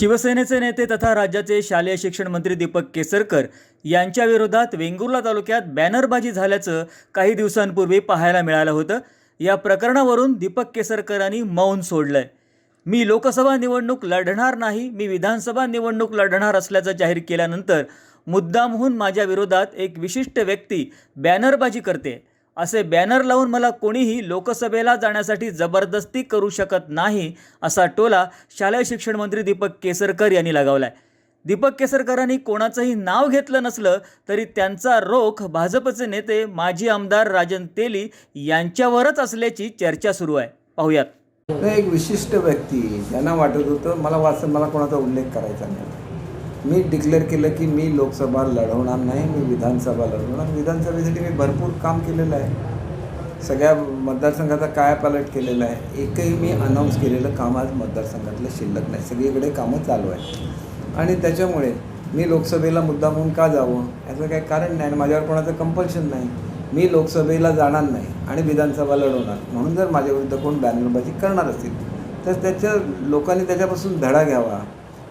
शिवसेनेचे नेते तथा राज्याचे शालेय शिक्षण मंत्री दीपक केसरकर यांच्या विरोधात वेंगुर्ला तालुक्यात बॅनरबाजी झाल्याचं काही दिवसांपूर्वी पाहायला मिळालं होतं। या प्रकरणावरून दीपक केसरकरांनी मौन सोडलंय। मी लोकसभा निवडणूक लढणार नाही, मी विधानसभा निवडणूक लढणार असल्याचं जाहीर केल्यानंतर मुद्दामहून माझ्या विरोधात एक विशिष्ट व्यक्ती बॅनरबाजी करते। असे बॅनर लावून मला कोणीही लोकसभेला जाण्यासाठी जबरदस्ती करू शकत नाही, असा टोला शालेय शिक्षण मंत्री दीपक केसरकर यांनी लगावलाय। दीपक केसरकरांनी कोणाचंही नाव घेतलं नसलं तरी त्यांचा रोख भाजपचे नेते माजी आमदार राजन तेली यांच्यावरच असल्याची चर्चा सुरू आहे। पाहूयात। एक विशिष्ट व्यक्ती ज्यांना वाटत होतं मला कोणाचा उल्लेख करायचा नाही। मी डिक्लेअर केलं की मी लोकसभा लढवणार नाही, मी विधानसभा लढवणार। विधानसभेसाठी मी भरपूर काम केलेलं आहे, सगळ्या मतदारसंघाचा कायापालट केलेला आहे। एकही मी अनाऊन्स केलेलं काम आज मतदारसंघातलं शिल्लक नाही, सगळीकडे कामं चालू आहे। आणि त्याच्यामुळे मी लोकसभेला मुद्दामहून का जावं याचं काही कारण नाही, माझ्यावर कोणाचं कंपल्शन नाही। मी लोकसभेला जाणार नाही आणि विधानसभा लढवणार, म्हणून जर माझ्याविरुद्ध कोण बॅनरबाजी करणार असतील तर लोकांनी त्याच्यापासून धडा घ्यावा।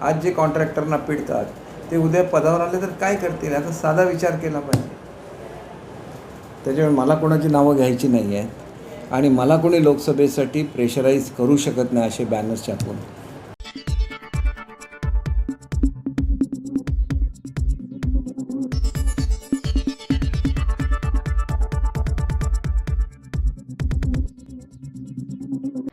आज जे कॉन्ट्रॅक्टरना पिडतात ते उद्या पदावर आले तर काय करतील याचा साधा विचार केला पाहिजे। त्याच्यामुळे मला कोणाची नावं घ्यायची नाही आहेत आणि मला कोणी लोकसभेसाठी प्रेशराईज करू शकत नाही असे बॅनर्स छापून।